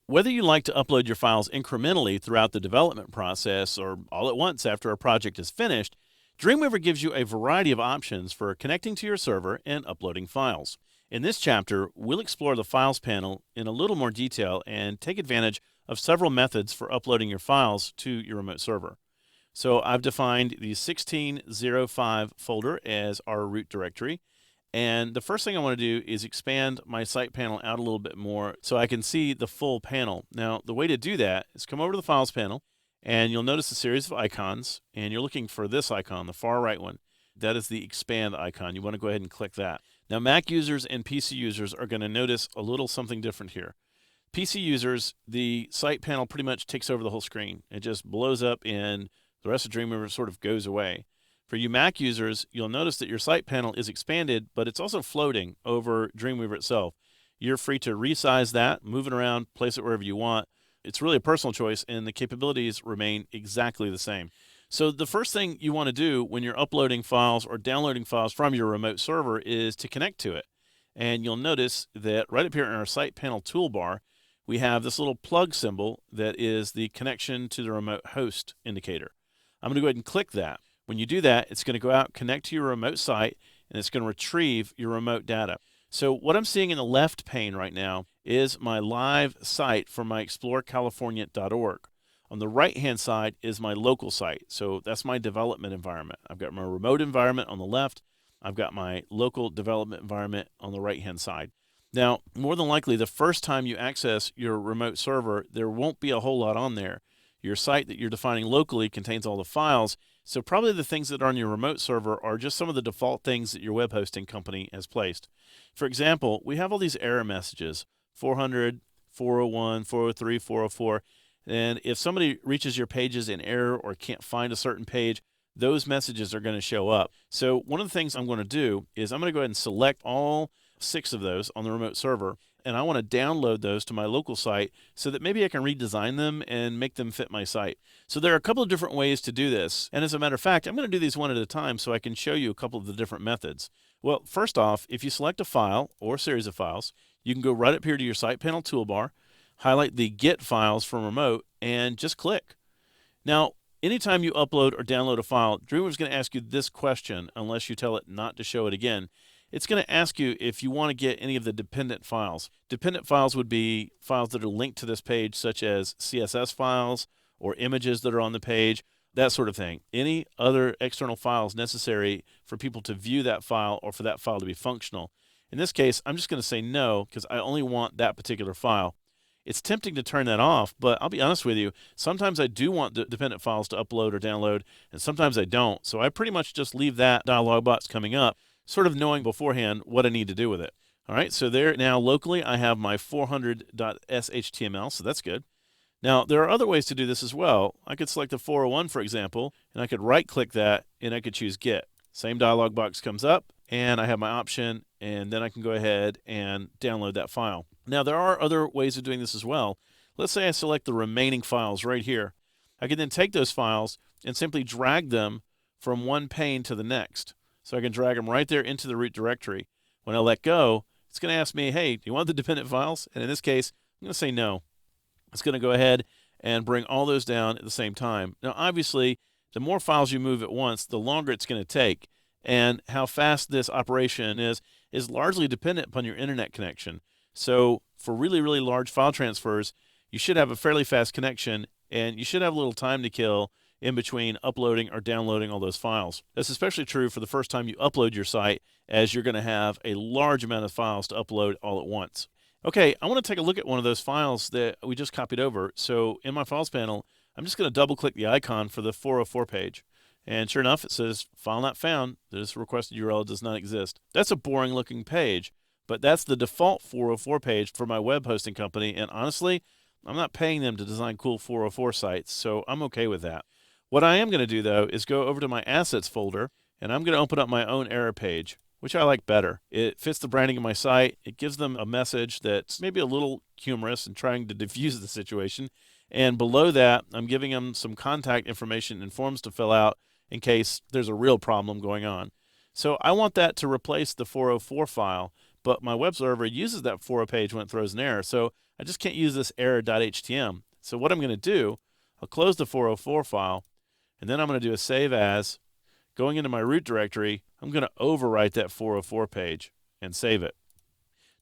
Whether you like to upload your files incrementally throughout the development process or all at once after a project is finished, Dreamweaver gives you a variety of options for connecting to your server and uploading files. In this chapter, we'll explore the Files panel in a little more detail and take advantage of several methods for uploading your files to your remote server. So I've defined the 1605 folder as our root directory. And the first thing I want to do is expand my site panel out a little bit more so I can see the full panel. Now, the way to do that is come over to the Files panel, and you'll notice a series of icons, and you're looking for this icon, the far right one. That is the expand icon. You want to go ahead and click that. Now, Mac users and PC users are going to notice a little something different here. PC users, the site panel pretty much takes over the whole screen. It just blows up and the rest of Dreamweaver sort of goes away. For you Mac users, you'll notice that your site panel is expanded, but it's also floating over Dreamweaver itself. You're free to resize that, move it around, place it wherever you want. It's really a personal choice, and the capabilities remain exactly the same. So the first thing you want to do when you're uploading files or downloading files from your remote server is to connect to it. And you'll notice that right up here in our site panel toolbar, we have this little plug symbol that is the connection to the remote host indicator. I'm going to go ahead and click that. When you do that, it's going to go out, connect to your remote site, and it's going to retrieve your remote data. So what I'm seeing in the left pane right now is my live site for my explorecalifornia.org. On the right-hand side is my local site. So that's my development environment. I've got my remote environment on the left. I've got my local development environment on the right-hand side. Now, more than likely, the first time you access your remote server, there won't be a whole lot on there. Your site that you're defining locally contains all the files, so probably the things that are on your remote server are just some of the default things that your web hosting company has placed. For example, we have all these error messages, 400, 401, 403, 404, and if somebody reaches your pages in error or can't find a certain page, those messages are going to show up. So one of the things I'm going to do is I'm going to go ahead and select all 6 of those on the remote server, and I want to download those to my local site so that maybe I can redesign them and make them fit my site. So there are a couple of different ways to do this. And as a matter of fact, I'm going to do these one at a time so I can show you a couple of the different methods. Well, first off, if you select a file or series of files, you can go right up here to your site panel toolbar, highlight the Get Files from Remote, and just click. Now, anytime you upload or download a file, Dreamweaver is going to ask you this question unless you tell it not to show it again. It's going to ask you if you want to get any of the dependent files. Dependent files would be files that are linked to this page, such as CSS files or images that are on the page, that sort of thing. Any other external files necessary for people to view that file or for that file to be functional. In this case, I'm just going to say no because I only want that particular file. It's tempting to turn that off, but I'll be honest with you, sometimes I do want the dependent files to upload or download, and sometimes I don't. So I pretty much just leave that dialog box coming up, sort of knowing beforehand what I need to do with it. All right, so there now locally I have my 400.shtml, so that's good. Now, there are other ways to do this as well. I could select the 401, for example, and I could right-click that, and I could choose Get. Same dialog box comes up, and I have my option, and then I can go ahead and download that file. Now, there are other ways of doing this as well. Let's say I select the remaining files right here. I can then take those files and simply drag them from one pane to the next. So I can drag them right there into the root directory. When I let go, it's going to ask me, hey, do you want the dependent files? And in this case, I'm going to say no. It's going to go ahead and bring all those down at the same time. Now, obviously, the more files you move at once, the longer it's going to take. And how fast this operation is largely dependent upon your internet connection. So for really, really large file transfers, you should have a fairly fast connection, and you should have a little time to kill in between uploading or downloading all those files. That's especially true for the first time you upload your site, as you're going to have a large amount of files to upload all at once. Okay, I want to take a look at one of those files that we just copied over. So in my Files panel, I'm just going to double-click the icon for the 404 page. And sure enough, it says, file not found. This requested URL does not exist. That's a boring-looking page, but that's the default 404 page for my web hosting company. And honestly, I'm not paying them to design cool 404 sites, so I'm okay with that. What I am going to do, though, is go over to my Assets folder, and I'm going to open up my own error page, which I like better. It fits the branding of my site. It gives them a message that's maybe a little humorous and trying to diffuse the situation. And below that, I'm giving them some contact information and forms to fill out in case there's a real problem going on. So I want that to replace the 404 file, but my web server uses that 4.0 page when it throws an error, so I just can't use this error.htm. So what I'm going to do, I'll close the 404 file, and then I'm going to do a save as. Going into my root directory, I'm going to overwrite that 404 page and save it.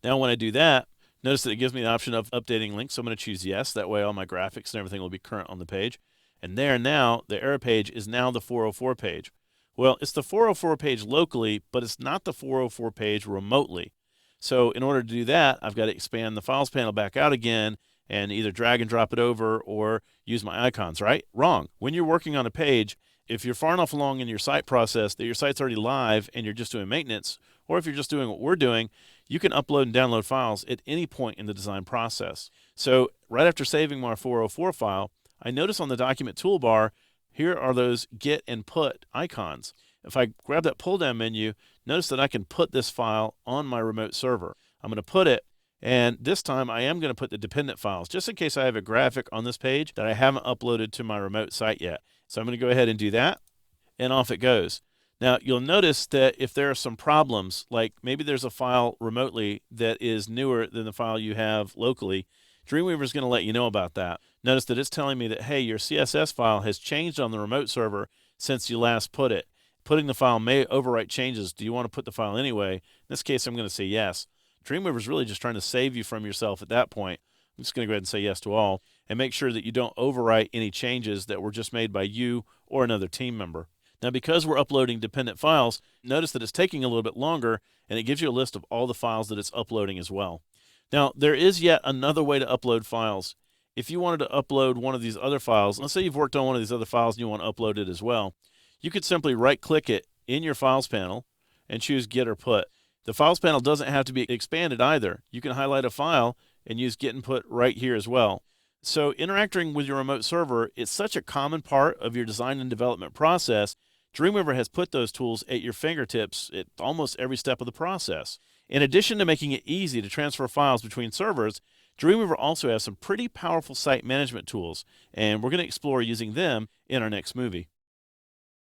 Now when I do that, notice that it gives me the option of updating links, so I'm going to choose yes. That way all my graphics and everything will be current on the page. And there now, the error page is now the 404 page. Well, it's the 404 page locally, but it's not the 404 page remotely. So in order to do that, I've got to expand the Files panel back out again and either drag and drop it over or use my icons, right? Wrong. When you're working on a page, if you're far enough along in your site process that your site's already live and you're just doing maintenance, or if you're just doing what we're doing, you can upload and download files at any point in the design process. So right after saving my 404 file, I notice on the document toolbar, here are those get and put icons. If I grab that pull down menu, notice that I can put this file on my remote server. I'm going to put it, and this time I am going to put the dependent files, just in case I have a graphic on this page that I haven't uploaded to my remote site yet. So I'm going to go ahead and do that, and off it goes. Now, you'll notice that if there are some problems, like maybe there's a file remotely that is newer than the file you have locally, Dreamweaver is going to let you know about that. Notice that it's telling me that, hey, your CSS file has changed on the remote server since you last put it. Putting the file may overwrite changes. Do you want to put the file anyway? In this case, I'm going to say yes. Dreamweaver is really just trying to save you from yourself at that point. I'm just going to go ahead and say yes to all and make sure that you don't overwrite any changes that were just made by you or another team member. Now, because we're uploading dependent files, notice that it's taking a little bit longer, and it gives you a list of all the files that it's uploading as well. Now, there is yet another way to upload files. If you wanted to upload one of these other files, let's say you've worked on one of these other files and you want to upload it as well, you could simply right-click it in your Files panel and choose Get or Put. The Files panel doesn't have to be expanded either. You can highlight a file and use Get and Put right here as well. So interacting with your remote server is such a common part of your design and development process. Dreamweaver has put those tools at your fingertips at almost every step of the process. In addition to making it easy to transfer files between servers, Dreamweaver also has some pretty powerful site management tools, and we're going to explore using them in our next movie.